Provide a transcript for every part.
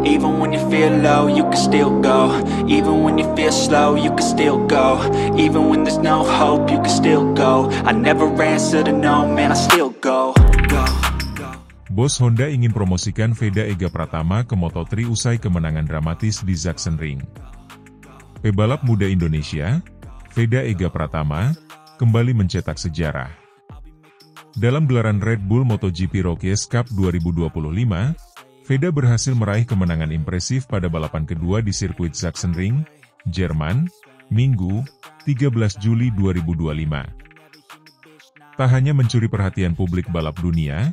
Even when you feel low, you can still go. Even when you feel slow, you can still go. Even when there's no hope, you can still go. I never answer to no, man, I still go. Bos Honda ingin promosikan Veda Ega Pratama ke Moto3 usai kemenangan dramatis di Sachsenring. Pebalap muda Indonesia, Veda Ega Pratama, kembali mencetak sejarah. Dalam gelaran Red Bull MotoGP Rookies Cup 2025, Veda berhasil meraih kemenangan impresif pada balapan kedua di sirkuit Sachsenring, Jerman, Minggu, 13 Juli 2025. Tak hanya mencuri perhatian publik balap dunia,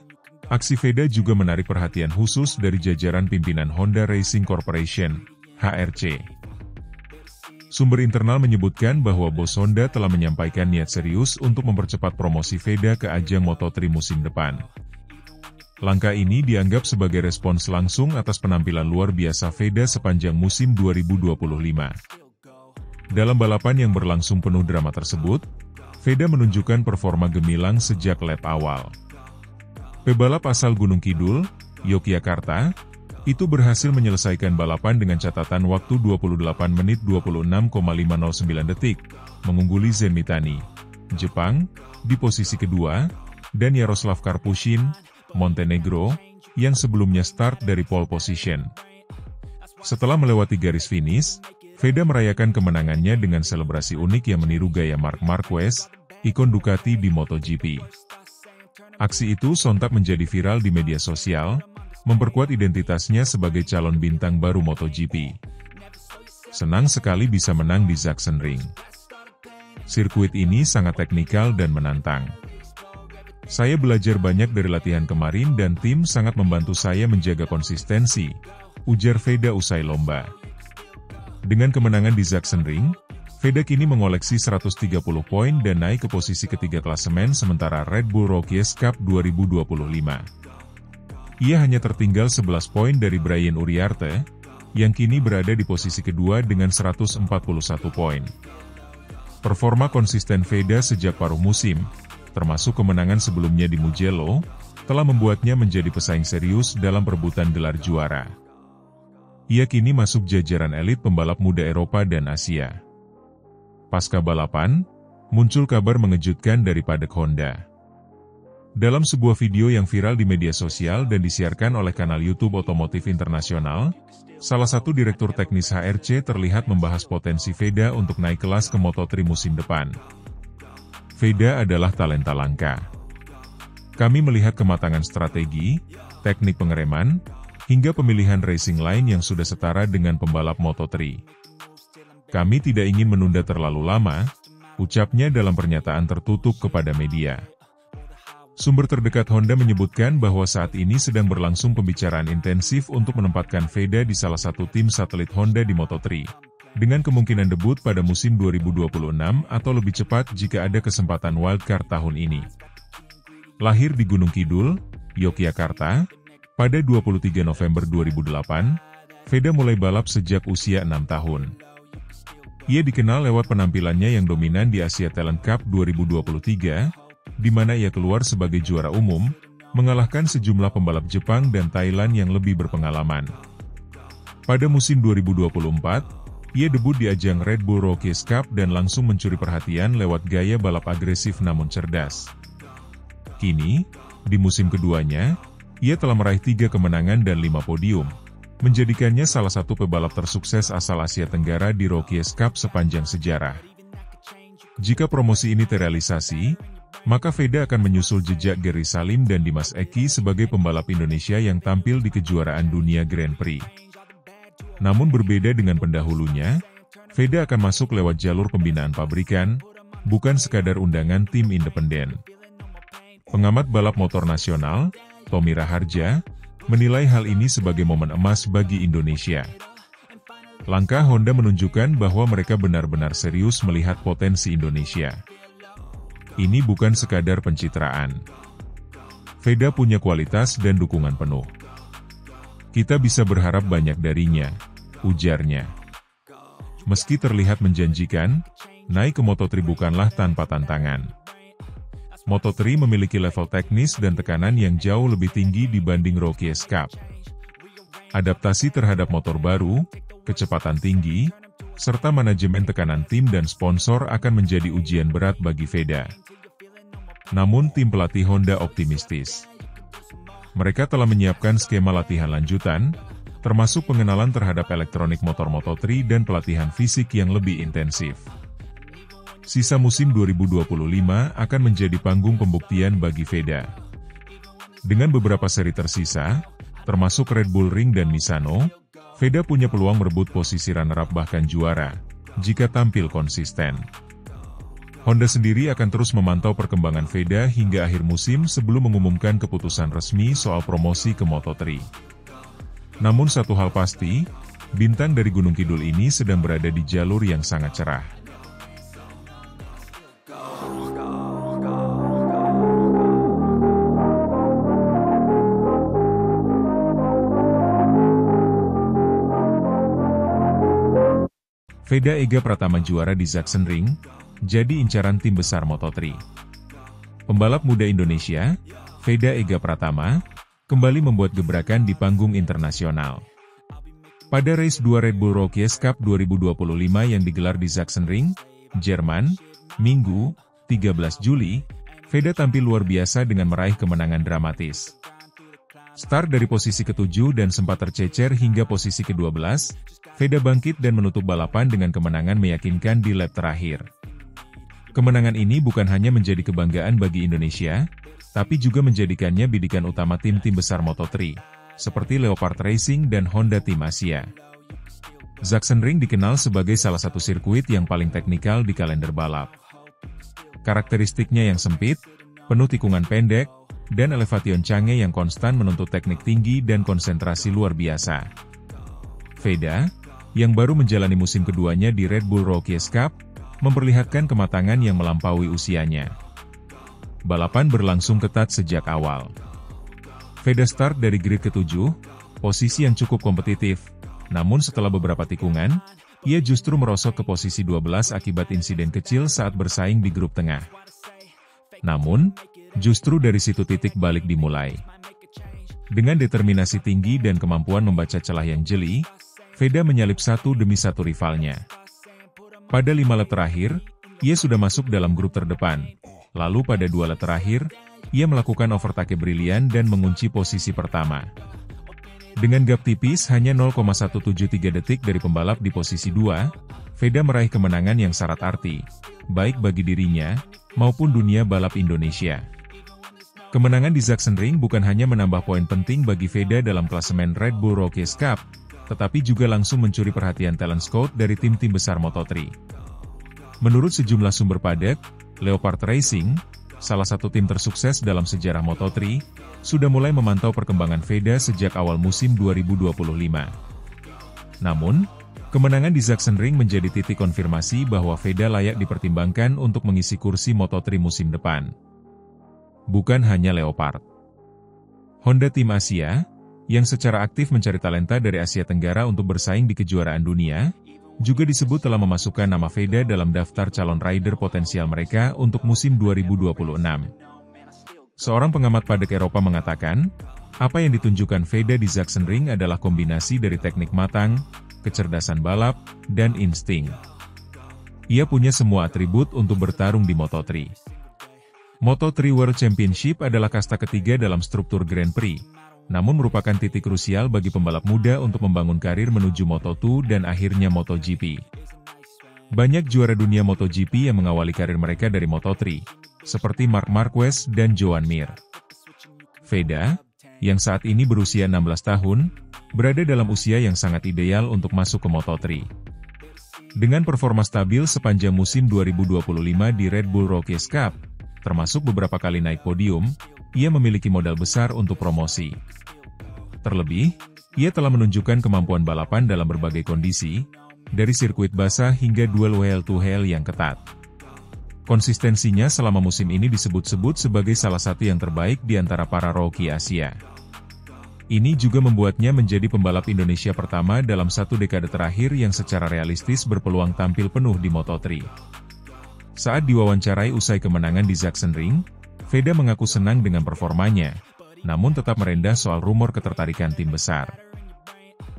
aksi Veda juga menarik perhatian khusus dari jajaran pimpinan Honda Racing Corporation, HRC. Sumber internal menyebutkan bahwa bos Honda telah menyampaikan niat serius untuk mempercepat promosi Veda ke ajang Moto3 musim depan. Langkah ini dianggap sebagai respons langsung atas penampilan luar biasa Veda sepanjang musim 2025. Dalam balapan yang berlangsung penuh drama tersebut, Veda menunjukkan performa gemilang sejak lap awal. Pebalap asal Gunung Kidul, Yogyakarta, itu berhasil menyelesaikan balapan dengan catatan waktu 28 menit 26,509 detik, mengungguli Zen Mitani, Jepang, di posisi kedua, dan Yaroslav Karpušin, Montenegro, yang sebelumnya start dari pole position. Setelah melewati garis finish, Veda merayakan kemenangannya dengan selebrasi unik yang meniru gaya Marc Marquez, ikon Ducati di MotoGP. Aksi itu sontak menjadi viral di media sosial, memperkuat identitasnya sebagai calon bintang baru MotoGP. Senang sekali bisa menang di Sachsenring. Sirkuit ini sangat teknikal dan menantang. Saya belajar banyak dari latihan kemarin dan tim sangat membantu saya menjaga konsistensi, ujar Veda usai lomba. Dengan kemenangan di Sachsenring, Veda kini mengoleksi 130 poin dan naik ke posisi ketiga klasemen sementara Red Bull Rookies Cup 2025. Ia hanya tertinggal 11 poin dari Brian Uriarte, yang kini berada di posisi kedua dengan 141 poin. Performa konsisten Veda sejak paruh musim, termasuk kemenangan sebelumnya di Mugello, telah membuatnya menjadi pesaing serius dalam perebutan gelar juara. Ia kini masuk jajaran elit pembalap muda Eropa dan Asia. Pasca balapan, muncul kabar mengejutkan dari padek Honda. Dalam sebuah video yang viral di media sosial dan disiarkan oleh kanal YouTube Otomotif Internasional, salah satu direktur teknis HRC terlihat membahas potensi Veda untuk naik kelas ke Moto3 musim depan. Veda adalah talenta langka. Kami melihat kematangan strategi, teknik pengereman, hingga pemilihan racing line yang sudah setara dengan pembalap Moto3. Kami tidak ingin menunda terlalu lama, ucapnya dalam pernyataan tertutup kepada media. Sumber terdekat Honda menyebutkan bahwa saat ini sedang berlangsung pembicaraan intensif untuk menempatkan Veda di salah satu tim satelit Honda di Moto3, dengan kemungkinan debut pada musim 2026 atau lebih cepat jika ada kesempatan wildcard tahun ini. Lahir di Gunung Kidul, Yogyakarta, pada 23 November 2008, Veda mulai balap sejak usia 6 tahun. Ia dikenal lewat penampilannya yang dominan di Asia Talent Cup 2023, di mana ia keluar sebagai juara umum, mengalahkan sejumlah pembalap Jepang dan Thailand yang lebih berpengalaman. Pada musim 2024, ia debut di ajang Red Bull Rookies Cup dan langsung mencuri perhatian lewat gaya balap agresif namun cerdas. Kini, di musim keduanya, ia telah meraih 3 kemenangan dan 5 podium, menjadikannya salah satu pebalap tersukses asal Asia Tenggara di Rookies Cup sepanjang sejarah. Jika promosi ini terrealisasi, maka Veda akan menyusul jejak Gary Salim dan Dimas Eki sebagai pembalap Indonesia yang tampil di kejuaraan dunia Grand Prix. Namun berbeda dengan pendahulunya, Veda akan masuk lewat jalur pembinaan pabrikan, bukan sekadar undangan tim independen. Pengamat balap motor nasional, Tommy Raharja, menilai hal ini sebagai momen emas bagi Indonesia. Langkah Honda menunjukkan bahwa mereka benar-benar serius melihat potensi Indonesia. Ini bukan sekadar pencitraan. Veda punya kualitas dan dukungan penuh. Kita bisa berharap banyak darinya, ujarnya. Meski terlihat menjanjikan, naik ke Moto3 bukanlah tanpa tantangan. Moto3 memiliki level teknis dan tekanan yang jauh lebih tinggi dibanding Rookies Cup. adaptasi terhadap motor baru, kecepatan tinggi, serta manajemen tekanan tim dan sponsor akan menjadi ujian berat bagi Veda. Namun tim pelatih Honda optimistis. Mereka telah menyiapkan skema latihan lanjutan, termasuk pengenalan terhadap elektronik motor Moto3 dan pelatihan fisik yang lebih intensif. Sisa musim 2025 akan menjadi panggung pembuktian bagi Veda. Dengan beberapa seri tersisa, termasuk Red Bull Ring dan Misano, Veda punya peluang merebut posisi runner-up bahkan juara, jika tampil konsisten. Honda sendiri akan terus memantau perkembangan Veda hingga akhir musim sebelum mengumumkan keputusan resmi soal promosi ke Moto3. Namun satu hal pasti, bintang dari Gunung Kidul ini sedang berada di jalur yang sangat cerah. Veda Ega Pratama juara di Sachsenring, jadi incaran tim besar Moto3. Pembalap muda Indonesia, Veda Ega Pratama, kembali membuat gebrakan di panggung internasional. Pada race 2 Red Bull Rookies Cup 2025 yang digelar di Sachsenring, Jerman, Minggu, 13 Juli, Veda tampil luar biasa dengan meraih kemenangan dramatis. Start dari posisi ke-7 dan sempat tercecer hingga posisi ke-12, Veda bangkit dan menutup balapan dengan kemenangan meyakinkan di lap terakhir. Kemenangan ini bukan hanya menjadi kebanggaan bagi Indonesia, tapi juga menjadikannya bidikan utama tim-tim besar Moto3, seperti Leopard Racing dan Honda Tim Asia. Sachsenring dikenal sebagai salah satu sirkuit yang paling teknikal di kalender balap. Karakteristiknya yang sempit, penuh tikungan pendek, dan elevation canggih yang konstan menuntut teknik tinggi dan konsentrasi luar biasa. Veda, yang baru menjalani musim keduanya di Red Bull Rookies Cup, memperlihatkan kematangan yang melampaui usianya. Balapan berlangsung ketat sejak awal. Veda start dari grid ke-7, posisi yang cukup kompetitif, namun setelah beberapa tikungan, ia justru merosot ke posisi 12 akibat insiden kecil saat bersaing di grup tengah. Namun, justru dari situ titik balik dimulai. Dengan determinasi tinggi dan kemampuan membaca celah yang jeli, Veda menyalip satu demi satu rivalnya. Pada 5 lap terakhir, ia sudah masuk dalam grup terdepan. Lalu pada 2 lap terakhir, ia melakukan overtake brilian dan mengunci posisi pertama. Dengan gap tipis hanya 0,173 detik dari pembalap di posisi 2, Veda meraih kemenangan yang syarat arti, baik bagi dirinya, maupun dunia balap Indonesia. Kemenangan di Sachsenring bukan hanya menambah poin penting bagi Veda dalam klasemen Red Bull Rookies Cup, tetapi juga langsung mencuri perhatian talent scout dari tim-tim besar Moto3. Menurut sejumlah sumber padat, Leopard Racing, salah satu tim tersukses dalam sejarah Moto3, sudah mulai memantau perkembangan Veda sejak awal musim 2025. Namun, kemenangan di Sachsenring menjadi titik konfirmasi bahwa Veda layak dipertimbangkan untuk mengisi kursi Moto3 musim depan. Bukan hanya Leopard. Honda Tim Asia, yang secara aktif mencari talenta dari Asia Tenggara untuk bersaing di kejuaraan dunia, juga disebut telah memasukkan nama Veda dalam daftar calon rider potensial mereka untuk musim 2026. Seorang pengamat padek Eropa mengatakan, apa yang ditunjukkan Veda di Sachsenring adalah kombinasi dari teknik matang, kecerdasan balap, dan insting. Ia punya semua atribut untuk bertarung di Moto3. Moto3 World Championship adalah kasta ketiga dalam struktur Grand Prix, namun merupakan titik krusial bagi pembalap muda untuk membangun karir menuju Moto2 dan akhirnya MotoGP. Banyak juara dunia MotoGP yang mengawali karir mereka dari Moto3, seperti Marc Marquez dan Joan Mir. Veda, yang saat ini berusia 16 tahun, berada dalam usia yang sangat ideal untuk masuk ke Moto3. Dengan performa stabil sepanjang musim 2025 di Red Bull Rookies Cup, termasuk beberapa kali naik podium, ia memiliki modal besar untuk promosi. Terlebih, ia telah menunjukkan kemampuan balapan dalam berbagai kondisi, dari sirkuit basah hingga duel wheel-to-wheel yang ketat. Konsistensinya selama musim ini disebut-sebut sebagai salah satu yang terbaik di antara para rookie Asia. Ini juga membuatnya menjadi pembalap Indonesia pertama dalam satu dekade terakhir yang secara realistis berpeluang tampil penuh di Moto3. Saat diwawancarai usai kemenangan di Sachsenring, Veda mengaku senang dengan performanya, namun tetap merendah soal rumor ketertarikan tim besar.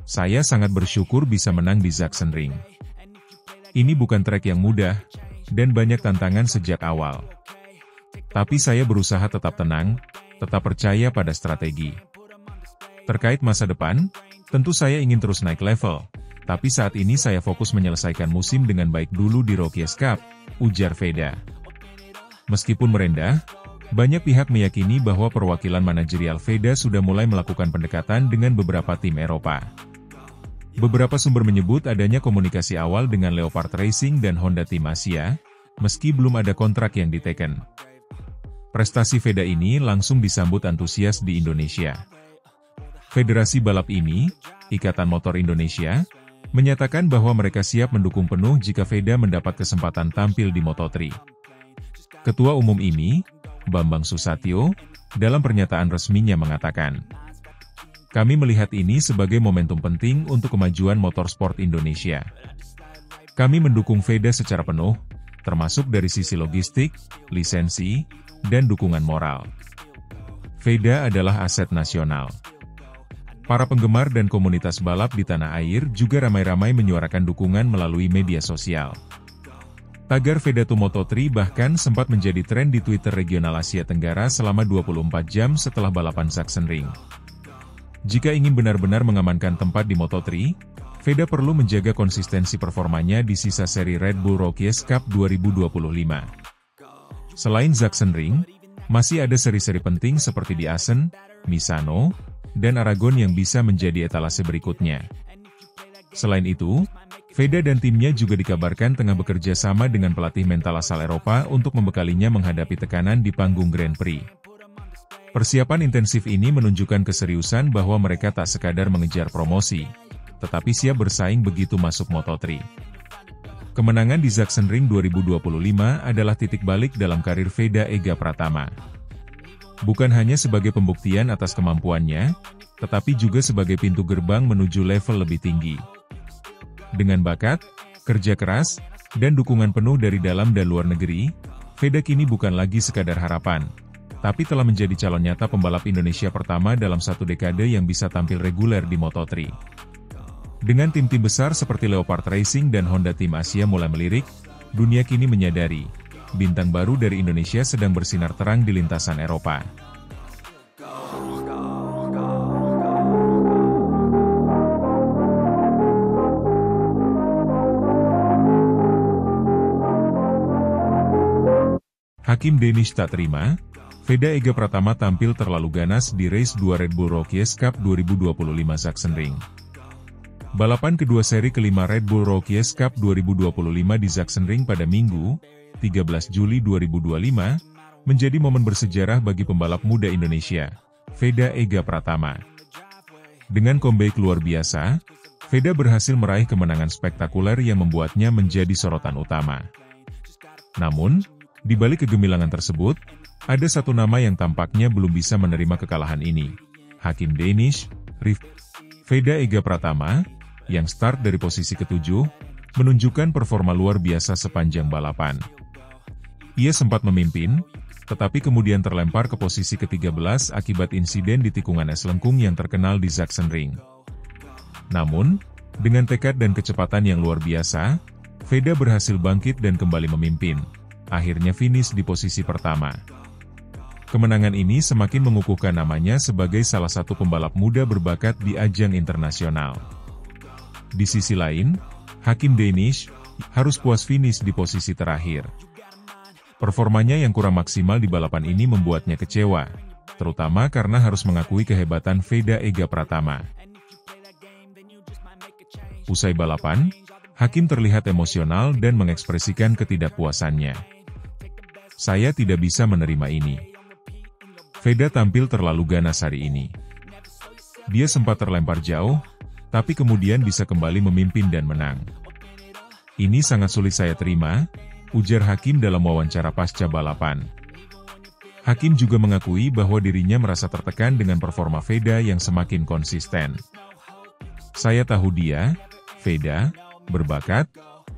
Saya sangat bersyukur bisa menang di Sachsenring. Ini bukan trek yang mudah, dan banyak tantangan sejak awal. Tapi saya berusaha tetap tenang, tetap percaya pada strategi. Terkait masa depan, tentu saya ingin terus naik level. Tapi saat ini saya fokus menyelesaikan musim dengan baik dulu di Rookies Cup, ujar Veda. Meskipun merendah, banyak pihak meyakini bahwa perwakilan manajerial Veda sudah mulai melakukan pendekatan dengan beberapa tim Eropa. Beberapa sumber menyebut adanya komunikasi awal dengan Leopard Racing dan Honda Tim Asia, meski belum ada kontrak yang diteken. Prestasi Veda ini langsung disambut antusias di Indonesia. Federasi balap ini, Ikatan Motor Indonesia, menyatakan bahwa mereka siap mendukung penuh jika Veda mendapat kesempatan tampil di Moto3. Ketua Umum ini, Bambang Susatyo, dalam pernyataan resminya mengatakan, "Kami melihat ini sebagai momentum penting untuk kemajuan motorsport Indonesia. Kami mendukung Veda secara penuh, termasuk dari sisi logistik, lisensi, dan dukungan moral. Veda adalah aset nasional." Para penggemar dan komunitas balap di tanah air juga ramai-ramai menyuarakan dukungan melalui media sosial. Tagar Veda to Moto3 bahkan sempat menjadi tren di Twitter regional Asia Tenggara selama 24 jam setelah balapan Sachsenring. Jika ingin benar-benar mengamankan tempat di Moto3, Veda perlu menjaga konsistensi performanya di sisa seri Red Bull Rookies Cup 2025. Selain Sachsenring, masih ada seri-seri penting seperti di Assen, Misano, dan Aragon yang bisa menjadi etalase berikutnya. Selain itu, Veda dan timnya juga dikabarkan tengah bekerja sama dengan pelatih mental asal Eropa untuk membekalinya menghadapi tekanan di panggung Grand Prix. Persiapan intensif ini menunjukkan keseriusan bahwa mereka tak sekadar mengejar promosi, tetapi siap bersaing begitu masuk Moto3. Kemenangan di Sachsenring 2025 adalah titik balik dalam karir Veda Ega Pratama. Bukan hanya sebagai pembuktian atas kemampuannya, tetapi juga sebagai pintu gerbang menuju level lebih tinggi. Dengan bakat, kerja keras, dan dukungan penuh dari dalam dan luar negeri, Veda kini bukan lagi sekadar harapan, tapi telah menjadi calon nyata pembalap Indonesia pertama dalam satu dekade yang bisa tampil reguler di Moto3. Dengan tim-tim besar seperti Leopard Racing dan Honda Tim Asia mulai melirik, dunia kini menyadari, bintang baru dari Indonesia sedang bersinar terang di lintasan Eropa. Hakim Danish tak terima, Veda Ega Pratama tampil terlalu ganas di race 2 Red Bull Rookies Cup 2025 Sachsenring. Balapan kedua seri kelima Red Bull Rookies Cup 2025 di Sachsenring pada Minggu, 13 Juli 2025, menjadi momen bersejarah bagi pembalap muda Indonesia, Veda Ega Pratama. Dengan comeback luar biasa, Veda berhasil meraih kemenangan spektakuler yang membuatnya menjadi sorotan utama. Namun, di balik kegemilangan tersebut, ada satu nama yang tampaknya belum bisa menerima kekalahan ini. Hakim Danish, Veda Ega Pratama, yang start dari posisi ke-7, menunjukkan performa luar biasa sepanjang balapan. Ia sempat memimpin, tetapi kemudian terlempar ke posisi ke-13 akibat insiden di tikungan es lengkung yang terkenal di Sachsenring. Namun, dengan tekad dan kecepatan yang luar biasa, Veda berhasil bangkit dan kembali memimpin. Akhirnya finish di posisi pertama. Kemenangan ini semakin mengukuhkan namanya sebagai salah satu pembalap muda berbakat di ajang internasional. Di sisi lain, Hakim Danish harus puas finish di posisi terakhir. Performanya yang kurang maksimal di balapan ini membuatnya kecewa, terutama karena harus mengakui kehebatan Veda Ega Pratama. Usai balapan, Hakim terlihat emosional dan mengekspresikan ketidakpuasannya. "Saya tidak bisa menerima ini. Veda tampil terlalu ganas hari ini. Dia sempat terlempar jauh, tapi kemudian bisa kembali memimpin dan menang. Ini sangat sulit saya terima," ujar Hakim dalam wawancara pasca balapan. Hakim juga mengakui bahwa dirinya merasa tertekan dengan performa Veda yang semakin konsisten. "Saya tahu dia, Veda, berbakat,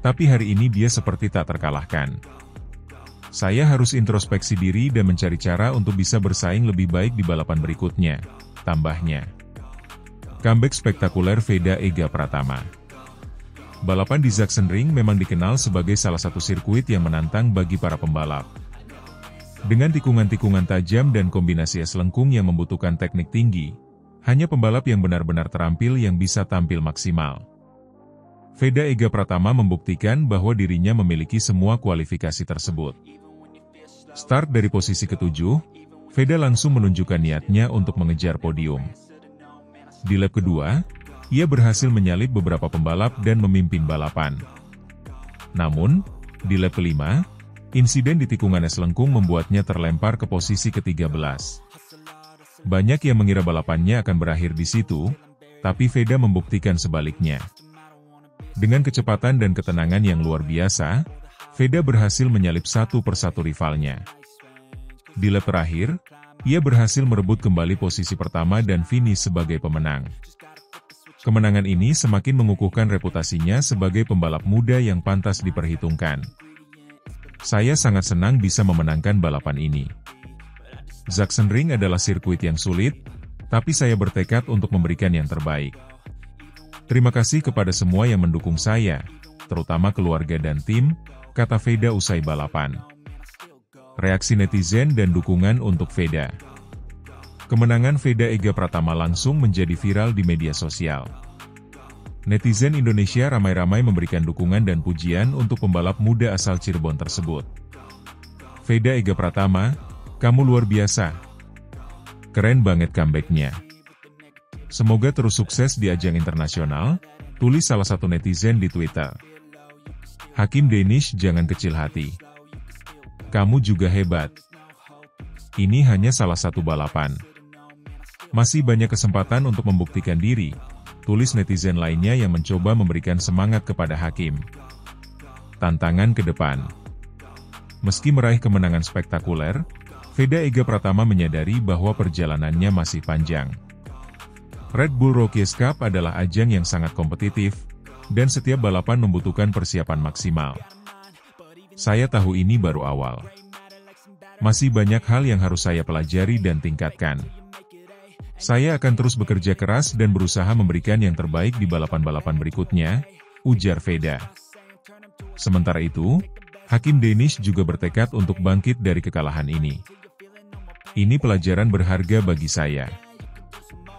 tapi hari ini dia seperti tak terkalahkan. Saya harus introspeksi diri dan mencari cara untuk bisa bersaing lebih baik di balapan berikutnya," tambahnya. Comeback spektakuler Veda Ega Pratama. Balapan di Sachsenring memang dikenal sebagai salah satu sirkuit yang menantang bagi para pembalap. Dengan tikungan-tikungan tajam dan kombinasi es lengkung yang membutuhkan teknik tinggi, hanya pembalap yang benar-benar terampil yang bisa tampil maksimal. Veda Ega Pratama membuktikan bahwa dirinya memiliki semua kualifikasi tersebut. Start dari posisi ke-7, Veda langsung menunjukkan niatnya untuk mengejar podium. Di lap kedua, ia berhasil menyalip beberapa pembalap dan memimpin balapan. Namun, di lap kelima, insiden di tikungan es lengkung membuatnya terlempar ke posisi ke-13. Banyak yang mengira balapannya akan berakhir di situ, tapi Veda membuktikan sebaliknya. Dengan kecepatan dan ketenangan yang luar biasa, Veda berhasil menyalip satu persatu rivalnya. Di lap terakhir, ia berhasil merebut kembali posisi pertama dan finish sebagai pemenang. Kemenangan ini semakin mengukuhkan reputasinya sebagai pembalap muda yang pantas diperhitungkan. Saya sangat senang bisa memenangkan balapan ini. Sachsenring adalah sirkuit yang sulit, tapi saya bertekad untuk memberikan yang terbaik. Terima kasih kepada semua yang mendukung saya, terutama keluarga dan tim, kata Veda usai balapan. Reaksi netizen dan dukungan untuk Veda. Kemenangan Veda Ega Pratama langsung menjadi viral di media sosial. Netizen Indonesia ramai-ramai memberikan dukungan dan pujian untuk pembalap muda asal Cirebon tersebut. Veda Ega Pratama, kamu luar biasa. Keren banget comeback-nya. Semoga terus sukses di ajang internasional, tulis salah satu netizen di Twitter. Hakim Danish jangan kecil hati. Kamu juga hebat. Ini hanya salah satu balapan. Masih banyak kesempatan untuk membuktikan diri, tulis netizen lainnya yang mencoba memberikan semangat kepada Hakim. Tantangan ke depan. Meski meraih kemenangan spektakuler, Veda Ega Pratama menyadari bahwa perjalanannya masih panjang. Red Bull Rookies Cup adalah ajang yang sangat kompetitif, dan setiap balapan membutuhkan persiapan maksimal. Saya tahu ini baru awal. Masih banyak hal yang harus saya pelajari dan tingkatkan. Saya akan terus bekerja keras dan berusaha memberikan yang terbaik di balapan-balapan berikutnya, ujar Veda. Sementara itu, Hakim Danish juga bertekad untuk bangkit dari kekalahan ini. Ini pelajaran berharga bagi saya.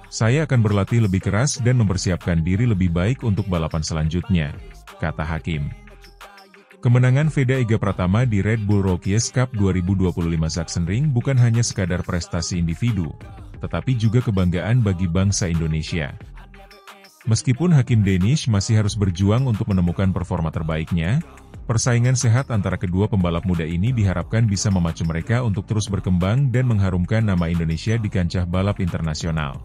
Saya akan berlatih lebih keras dan mempersiapkan diri lebih baik untuk balapan selanjutnya, kata Hakim. Kemenangan Veda Ega Pratama di Red Bull Rookies Cup 2025 Sachsenring bukan hanya sekadar prestasi individu, tetapi juga kebanggaan bagi bangsa Indonesia. Meskipun Hakim Danish masih harus berjuang untuk menemukan performa terbaiknya, persaingan sehat antara kedua pembalap muda ini diharapkan bisa memacu mereka untuk terus berkembang dan mengharumkan nama Indonesia di kancah balap internasional.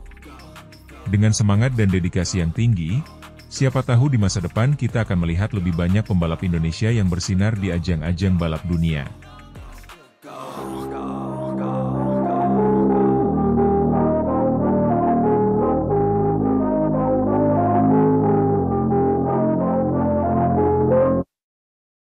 Dengan semangat dan dedikasi yang tinggi, siapa tahu di masa depan kita akan melihat lebih banyak pembalap Indonesia yang bersinar di ajang-ajang balap dunia.